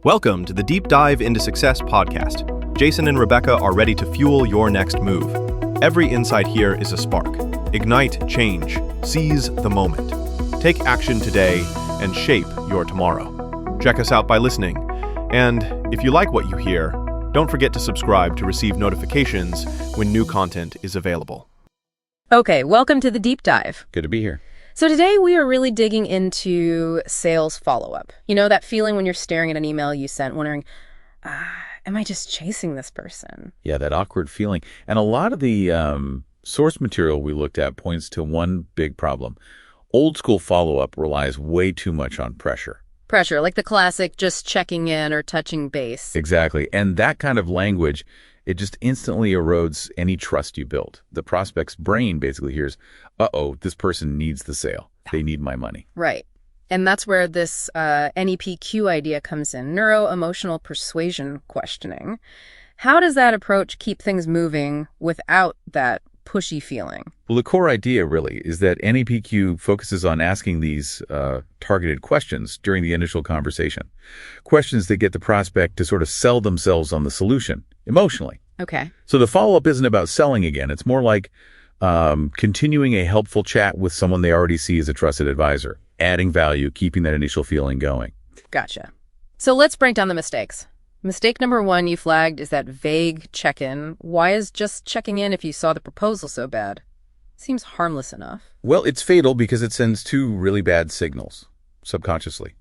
Welcome to the Deep Dive into Success podcast. Jason and Rebecca are ready to fuel your next move. Every insight here is a spark. Ignite change. Seize the moment. Take action today and shape your tomorrow. Check us out by listening. And if you like what you hear, don't forget to subscribe to receive notifications when new content is available. Okay, welcome to the Deep Dive. Good to be here. So today we are really digging into sales follow-up. You know, that feeling when you're staring at an email you sent, wondering, am I just chasing this person? Yeah, that awkward feeling. And a lot of the source material we looked at points to one big problem. Old school follow-up relies way too much on pressure. Pressure, like the classic just checking in or touching base. Exactly. And that kind of language, it just instantly erodes any trust you build. The prospect's brain basically hears, uh-oh, this person needs the sale. They need my money. Right. And that's where this NEPQ idea comes in, neuro-emotional persuasion questioning. How does that approach keep things moving without that pushy feeling? Well, the core idea really is that NEPQ focuses on asking these targeted questions during the initial conversation. Questions that get the prospect to sort of sell themselves on the solution emotionally. Okay. So the follow-up isn't about selling again. It's more like continuing a helpful chat with someone they already see as a trusted advisor, adding value, keeping that initial feeling going. Gotcha. So let's break down the mistakes. Mistake number one you flagged is that vague check-in. Why is just checking in if you saw the proposal so bad? Seems harmless enough. Well, it's fatal because it sends two really bad signals, subconsciously.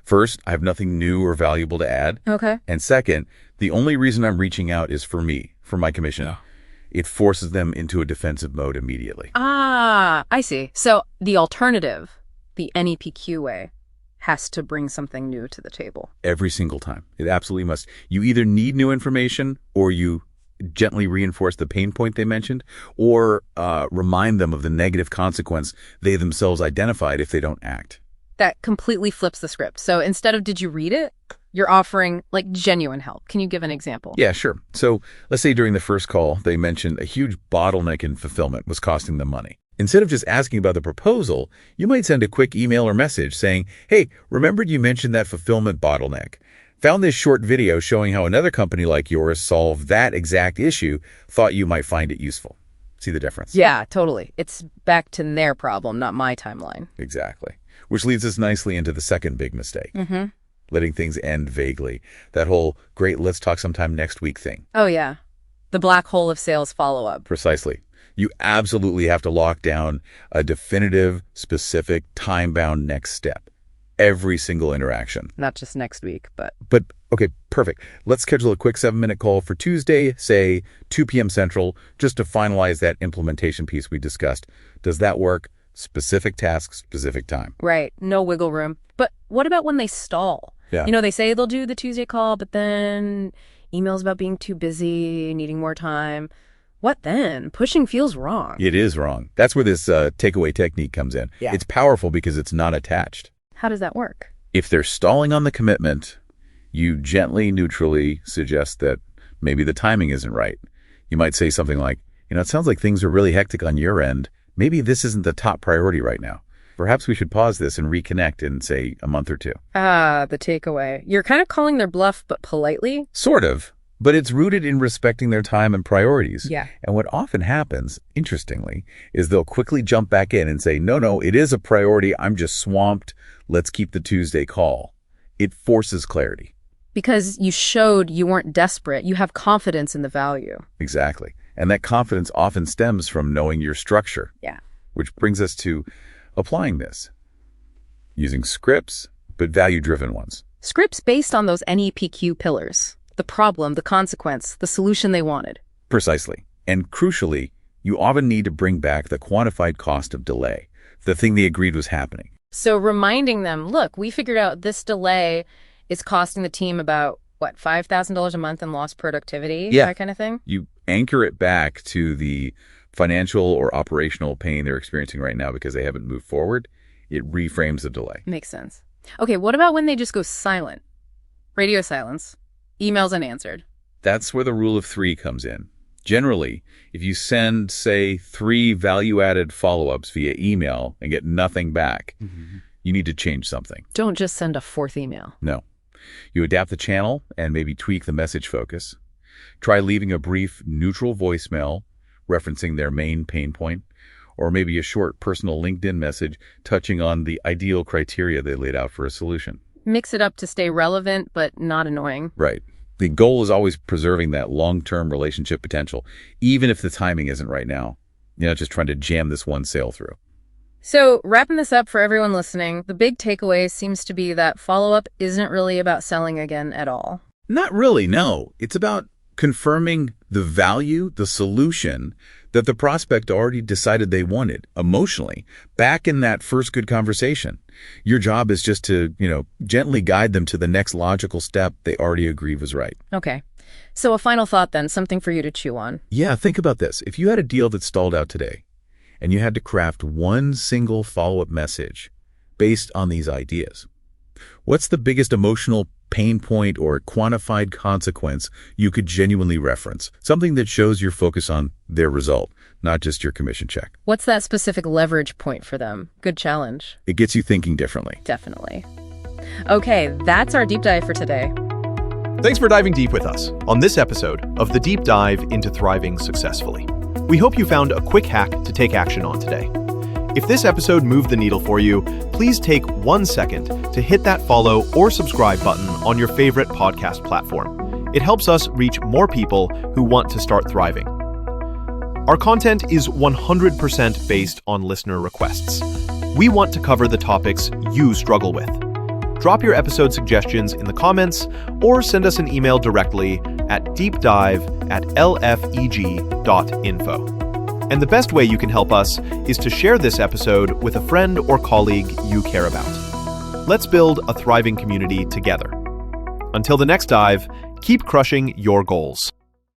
First, I have nothing new or valuable to add. Okay. And second, the only reason I'm reaching out is for me, for my commission. Yeah. It forces them into a defensive mode immediately. Ah, I see. So the alternative, the NEPQ way, has to bring something new to the table. Every single time. It absolutely must. You either need new information or you gently reinforce the pain point they mentioned or remind them of the negative consequence they themselves identified if they don't act. That completely flips the script. So instead of did you read it, you're offering like genuine help. Can you give an example? Yeah, sure. So let's say during the first call, they mentioned a huge bottleneck in fulfillment was costing them money. Instead of just asking about the proposal, you might send a quick email or message saying, hey, remembered you mentioned that fulfillment bottleneck. Found this short video showing how another company like yours solved that exact issue. Thought you might find it useful. See the difference? Yeah, totally. It's back to their problem, not my timeline. Exactly. Which leads us nicely into the second big mistake. Mm-hmm. Letting things end vaguely. That whole, great, let's talk sometime next week thing. Oh, yeah. The black hole of sales follow-up. Precisely. You absolutely have to lock down a definitive, specific, time-bound next step. Every single interaction. Not just next week, but... Okay, perfect. Let's schedule a quick 7-minute call for Tuesday, say 2 p.m. Central, just to finalize that implementation piece we discussed. Does that work? Specific task, specific time. Right. No wiggle room. But what about when they stall? Yeah. You know, they say they'll do the Tuesday call, but then emails about being too busy, needing more time. What then? Pushing feels wrong. It is wrong. That's where this takeaway technique comes in. Yeah. It's powerful because it's not attached. How does that work? If they're stalling on the commitment, you gently, neutrally suggest that maybe the timing isn't right. You might say something like, it sounds like things are really hectic on your end. Maybe this isn't the top priority right now. Perhaps we should pause this and reconnect in, say, a month or two. Ah, the takeaway. You're kind of calling their bluff, but politely? Sort of. But it's rooted in respecting their time and priorities. Yeah. And what often happens, interestingly, is they'll quickly jump back in and say, no, it is a priority. I'm just swamped. Let's keep the Tuesday call. It forces clarity. Because you showed you weren't desperate. You have confidence in the value. Exactly. And that confidence often stems from knowing your structure. Yeah. Which brings us to applying this. Using scripts, but value-driven ones. Scripts based on those NEPQ pillars. The problem, the consequence, the solution they wanted. Precisely. And crucially, you often need to bring back the quantified cost of delay, the thing they agreed was happening. So reminding them, look, we figured out this delay is costing the team about, $5,000 a month in lost productivity? Yeah. That kind of thing? You anchor it back to the financial or operational pain they're experiencing right now because they haven't moved forward. It reframes the delay. Makes sense. Okay, what about when they just go silent? Radio silence. Emails unanswered. That's where the rule of 3 comes in. Generally, if you send, say, 3 value-added follow-ups via email and get nothing back, you need to change something. Don't just send a 4th email. No. You adapt the channel and maybe tweak the message focus. Try leaving a brief, neutral voicemail referencing their main pain point, or maybe a short personal LinkedIn message touching on the ideal criteria they laid out for a solution. Mix it up to stay relevant, but not annoying. Right. The goal is always preserving that long-term relationship potential, even if the timing isn't right now. You're not just trying to jam this one sale through. So, wrapping this up for everyone listening, the big takeaway seems to be that follow-up isn't really about selling again at all. Not really, no. It's about confirming the value, the solution that the prospect already decided they wanted emotionally back in that first good conversation. Your job is just to, gently guide them to the next logical step they already agreed was right. Okay. So a final thought then, something for you to chew on. Yeah, think about this. If you had a deal that stalled out today and you had to craft one single follow-up message based on these ideas, what's the biggest emotional pain point or quantified consequence you could genuinely reference? Something that shows your focus on their result, not just your commission check. What's that specific leverage point for them? Good challenge. It gets you thinking differently. Definitely. Okay, that's our deep dive for today. Thanks for diving deep with us on this episode of the Deep Dive into Thriving Successfully. We hope you found a quick hack to take action on today. If this episode moved the needle for you, please take 1 second to hit that follow or subscribe button on your favorite podcast platform. It helps us reach more people who want to start thriving. Our content is 100% based on listener requests. We want to cover the topics you struggle with. Drop your episode suggestions in the comments or send us an email directly at deepdive@lfeg.info. And the best way you can help us is to share this episode with a friend or colleague you care about. Let's build a thriving community together. Until the next dive, keep crushing your goals.